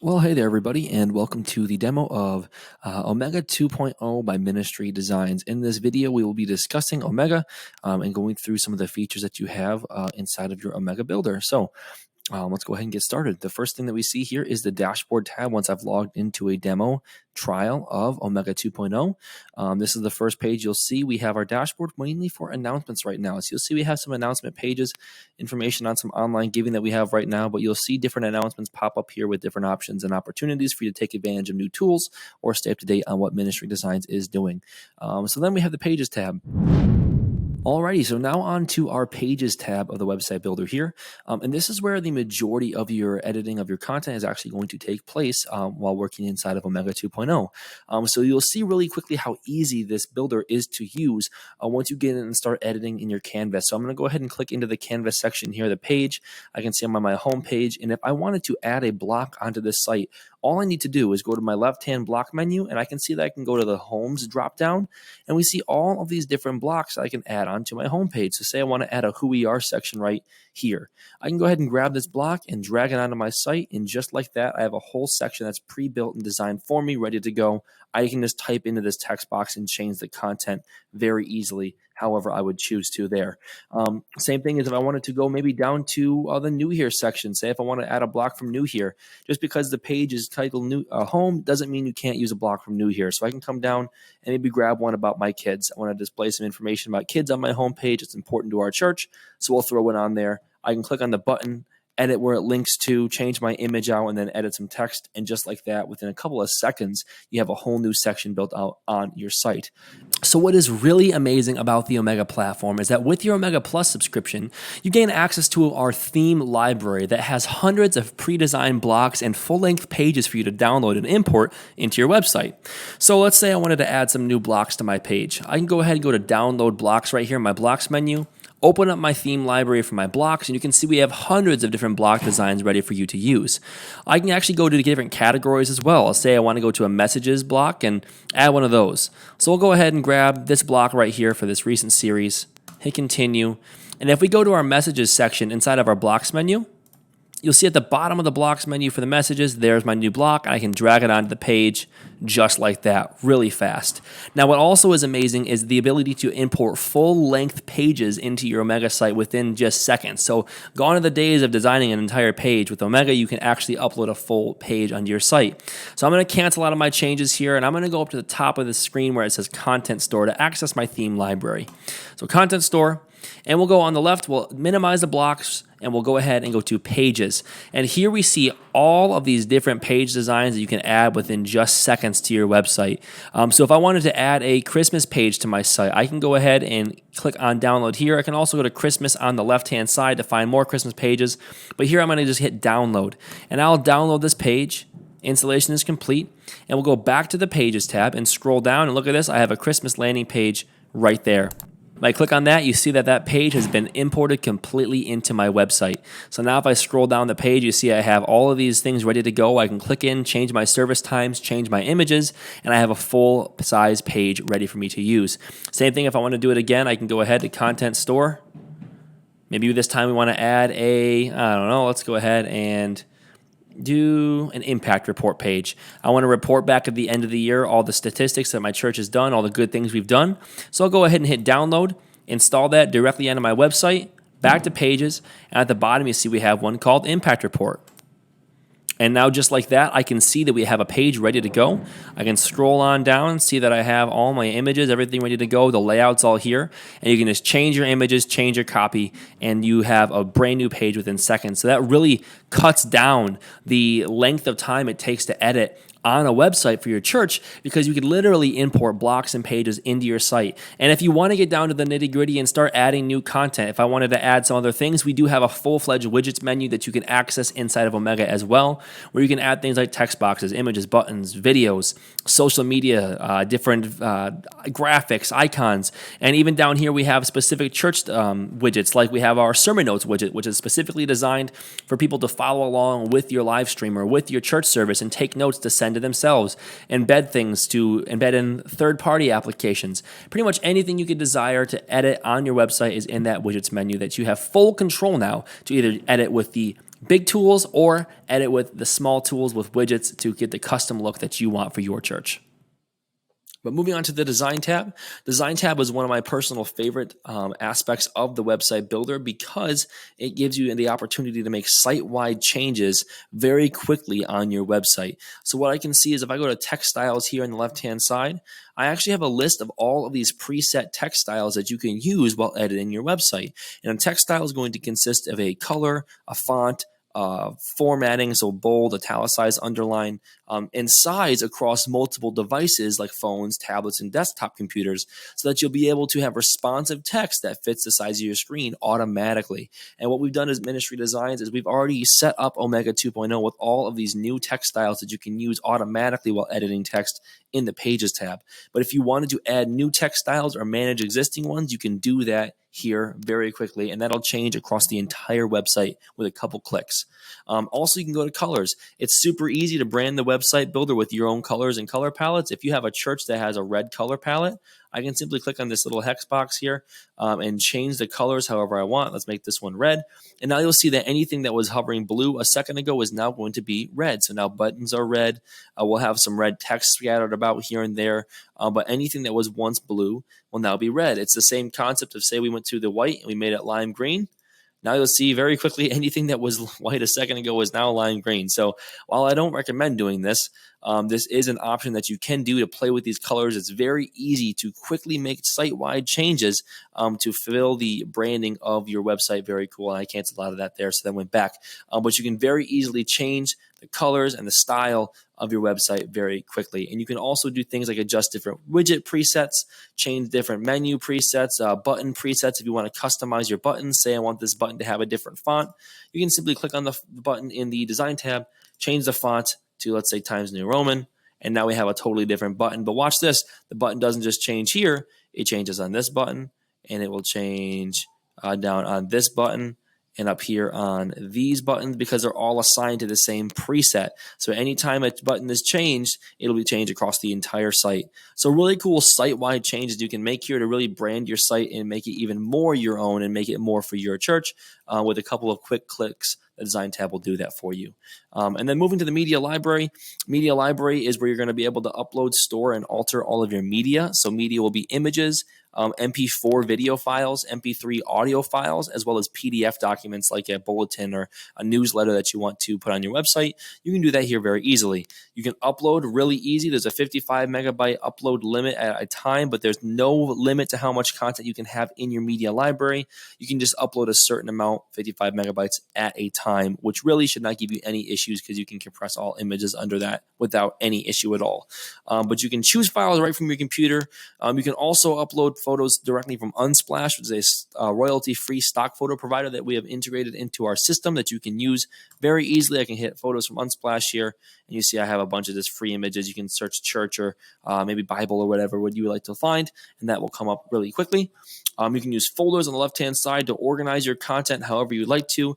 Well, hey there, everybody, and welcome to the demo of Omega 2.0 by Ministry Designs. In this video, we will be discussing Omega and going through some of the features that you have inside of your Omega builder. So let's go ahead and get started. The first thing that we see here is the dashboard tab once I've logged into a demo trial of Omega 2.0. This is the first page you'll see. We have our dashboard mainly for announcements right now. So you'll see we have some announcement pages, information on some online giving that we have right now, but you'll see different announcements pop up here with different options and opportunities for you to take advantage of new tools or stay up to date on what Ministry Designs is doing. So then we have the Pages tab. Alrighty, so now on to our Pages tab of the website builder here. And this is where the majority of your editing of your content is actually going to take place while working inside of Omega 2.0. So you'll see really quickly how easy this builder is to use once you get in and start editing in your canvas. So I'm going to go ahead and click into the canvas section here, the page. I can see I'm on my home page. And if I wanted to add a block onto this site, all I need to do is go to my left-hand block menu, and I can see that I can go to the Homes drop-down, and we see all of these different blocks that I can add onto my home page. So say I want to add a Who We Are section right here. I can go ahead and grab this block and drag it onto my site, and just like that, I have a whole section that's pre-built and designed for me, ready to go. I can just type into this text box and change the content very easily, however I would choose to there. Same thing as if I wanted to go maybe down to the New Here section. Say if I want to add a block from New Here, just because the page is titled New Home doesn't mean you can't use a block from New Here. So I can come down and maybe grab one about my kids. I want to display some information about kids on my home page. It's important to our church, so we'll throw it on there. I can click on the button, edit where it links to, change my image out, and then edit some text. And just like that, within a couple of seconds, you have a whole new section built out on your site. So what is really amazing about the Omega platform is that with your Omega Plus subscription, you gain access to our theme library that has hundreds of pre-designed blocks and full-length pages for you to download and import into your website. So let's say I wanted to add some new blocks to my page. I can go ahead and go to Download Blocks right here in my Blocks menu, open up my theme library for my blocks, and you can see we have hundreds of different block designs ready for you to use. I can actually go to different categories as well. Let's say I want to go to a messages block and add one of those. So we'll go ahead and grab this block right here for this recent series, hit continue, and if we go to our messages section inside of our blocks menu, you'll see at the bottom of the blocks menu for the messages, there's my new block. I can drag it onto the page just like that, really fast. Now, what also is amazing is the ability to import full-length pages into your Omega site within just seconds. So gone are the days of designing an entire page. With Omega, you can actually upload a full page onto your site. So I'm going to cancel out of my changes here, and I'm going to go up to the top of the screen where it says Content Store to access my theme library. So Content Store, and we'll go on the left, we'll minimize the blocks, and we'll go ahead and go to Pages. And here we see all of these different page designs that you can add within just seconds to your website. So if I wanted to add a Christmas page to my site, I can go ahead and click on Download here. I can also go to Christmas on the left-hand side to find more Christmas pages. But here I'm going to just hit Download. And I'll download this page. Installation is complete. And we'll go back to the Pages tab and scroll down. And look at this. I have a Christmas landing page right there. When I click on that, you see that that page has been imported completely into my website. So now if I scroll down the page, you see I have all of these things ready to go. I can click in, change my service times, change my images, and I have a full-size page ready for me to use. Same thing if I want to do it again, I can go ahead to Content Store. Maybe this time we want to add let's go ahead and do an impact report page. I want to report back at the end of the year all the statistics that my church has done, all the good things we've done. So I'll go ahead and hit download, install that directly onto my website, back to Pages, and at the bottom you see we have one called Impact Report. And now just like that, I can see that we have a page ready to go. I can scroll on down and see that I have all my images, everything ready to go. The layout's all here. And you can just change your images, change your copy, and you have a brand new page within seconds. So that really cuts down the length of time it takes to edit on a website for your church, because you could literally import blocks and pages into your site. And if you want to get down to the nitty-gritty and start adding new content, if I wanted to add some other things, we do have a full-fledged widgets menu that you can access inside of Omega as well, where you can add things like text boxes, images, buttons, videos, social media, different graphics, icons. And even down here, we have specific church widgets, like we have our sermon notes widget, which is specifically designed for people to follow along with your live stream or with your church service and take notes to send into themselves, embed things to embed in third-party applications. Pretty much anything you could desire to edit on your website is in that widgets menu that you have full control now to either edit with the big tools or edit with the small tools with widgets to get the custom look that you want for your church. But moving on to the Design tab. Design tab is one of my personal favorite aspects of the website builder because it gives you the opportunity to make site-wide changes very quickly on your website. So what I can see is if I go to text styles here on the left-hand side, I actually have a list of all of these preset text styles that you can use while editing your website. And a text style is going to consist of a color, a font, formatting, so bold, italicized, underline, and size across multiple devices like phones, tablets, and desktop computers, so that you'll be able to have responsive text that fits the size of your screen automatically. And what we've done as Ministry Designs is we've already set up Omega 2.0 with all of these new text styles that you can use automatically while editing text in the Pages tab. But if you wanted to add new text styles or manage existing ones, you can do that here very quickly, and that'll change across the entire website with a couple clicks. Also, you can go to colors. It's super easy to brand the website builder with your own colors and color palettes. If you have a church that has a red color palette, I can simply click on this little hex box here and change the colors however I want. Let's make this one red. And now you'll see that anything that was hovering blue a second ago is now going to be red. So now buttons are red. We'll have some red text scattered about here and there. But anything that was once blue will now be red. It's the same concept of, say we went to the white and we made it lime green. Now you'll see very quickly anything that was white a second ago is now lime green. So while I don't recommend doing this, this is an option that you can do to play with these colors. It's very easy to quickly make site-wide changes to fill the branding of your website. Very cool. And I canceled a lot of that there, so that went back. But you can very easily change the colors and the style of your website very quickly. And you can also do things like adjust different widget presets, change different menu presets, button presets. If you want to customize your buttons, say I want this button to have a different font, you can simply click on the button in the Design tab, change the font to, let's say, Times New Roman, and now we have a totally different button. But watch this. The button doesn't just change here. It changes on this button, and it will change down on this button, and up here on these buttons, because they're all assigned to the same preset. So anytime a button is changed, it'll be changed across the entire site. So really cool site-wide changes you can make here to really brand your site and make it even more your own and make it more for your church with a couple of quick clicks. The Design tab will do that for you. And then moving to the Media Library. Media Library is where you're going to be able to upload, store, and alter all of your media. So media will be images, MP4 video files, MP3 audio files, as well as PDF documents like a bulletin or a newsletter that you want to put on your website. You can do that here very easily. You can upload really easy. There's a 55 megabyte upload limit at a time, but there's no limit to how much content you can have in your media library. You can just upload a certain amount, 55 megabytes at a time, which really should not give you any issues because you can compress all images under that without any issue at all. But you can choose files right from your computer. You can also upload photos directly from Unsplash, which is a royalty-free stock photo provider that we have integrated into our system that you can use very easily. I can hit photos from Unsplash here, and you see I have a bunch of just free images. You can search church or maybe Bible or whatever you would like to find, and that will come up really quickly. You can use folders on the left-hand side to organize your content however you'd like to.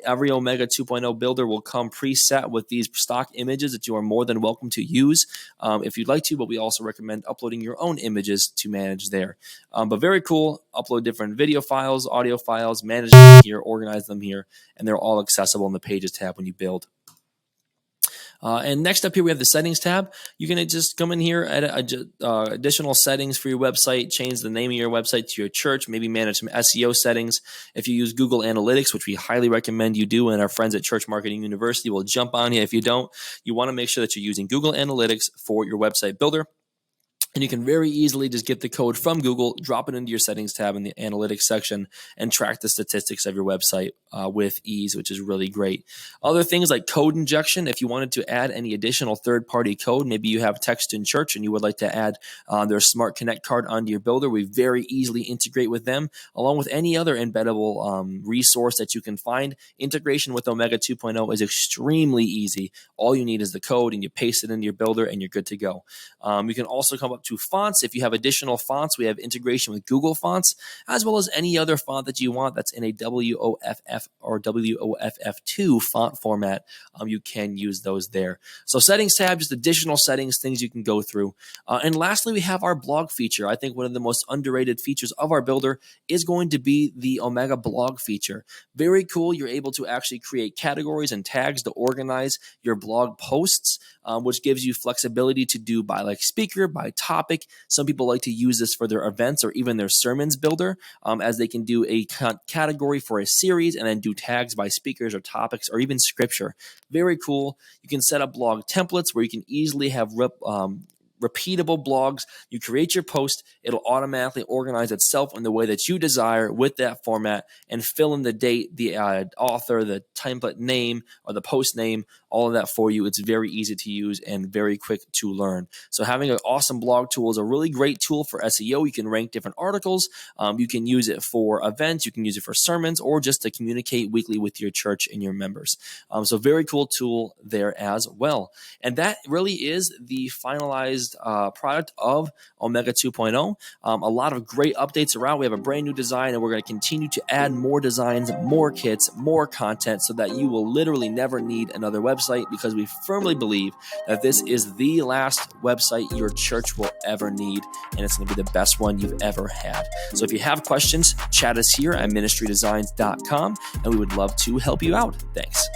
Every Omega 2.0 builder will come preset with these stock images that you are more than welcome to use if you'd like to, but we also recommend uploading your own images to manage there. But very cool. Upload different video files, audio files, manage them here, organize them here, and they're all accessible in the Pages tab when you build. And next up here, we have the Settings tab. You can just come in here, add additional settings for your website, change the name of your website to your church, maybe manage some SEO settings. If you use Google Analytics, which we highly recommend you do, and our friends at Church Marketing University will jump on you if you don't, you want to make sure that you're using Google Analytics for your website builder. And you can very easily just get the code from Google, drop it into your settings tab in the analytics section, and track the statistics of your website with ease, which is really great. Other things like code injection, if you wanted to add any additional third-party code, maybe you have Text in Church and you would like to add their Smart Connect card onto your builder, we very easily integrate with them, along with any other embeddable resource that you can find. Integration with Omega 2.0 is extremely easy. All you need is the code, and you paste it into your builder, and you're good to go. You can also come up out to fonts. If you have additional fonts, we have integration with Google Fonts, as well as any other font that you want that's in a WOFF or WOFF2 font format. You can use those there. So settings tab, just additional settings, things you can go through. And lastly, we have our blog feature. I think one of the most underrated features of our builder is going to be the Omega blog feature. Very cool. You're able to actually create categories and tags to organize your blog posts, which gives you flexibility to do by like speaker, by topic. Some people like to use this for their events or even their sermons builder, as they can do a category for a series and then do tags by speakers or topics or even scripture. Very cool. You can set up blog templates where you can easily have repeatable blogs. You create your post, it'll automatically organize itself in the way that you desire with that format and fill in the date, the author, the template name, or the post name, all of that for you. It's very easy to use and very quick to learn. So having an awesome blog tool is a really great tool for SEO. You can rank different articles. You can use it for events. You can use it for sermons or just to communicate weekly with your church and your members. So very cool tool there as well. And that really is the finalized product of Omega 2.0. A lot of great updates around. We have a brand new design, and we're going to continue to add more designs, more kits, more content, so that you will literally never need another website, because we firmly believe that this is the last website your church will ever need, and it's going to be the best one you've ever had. So if you have questions, chat us here at ministrydesigns.com, and we would love to help you out. Thanks.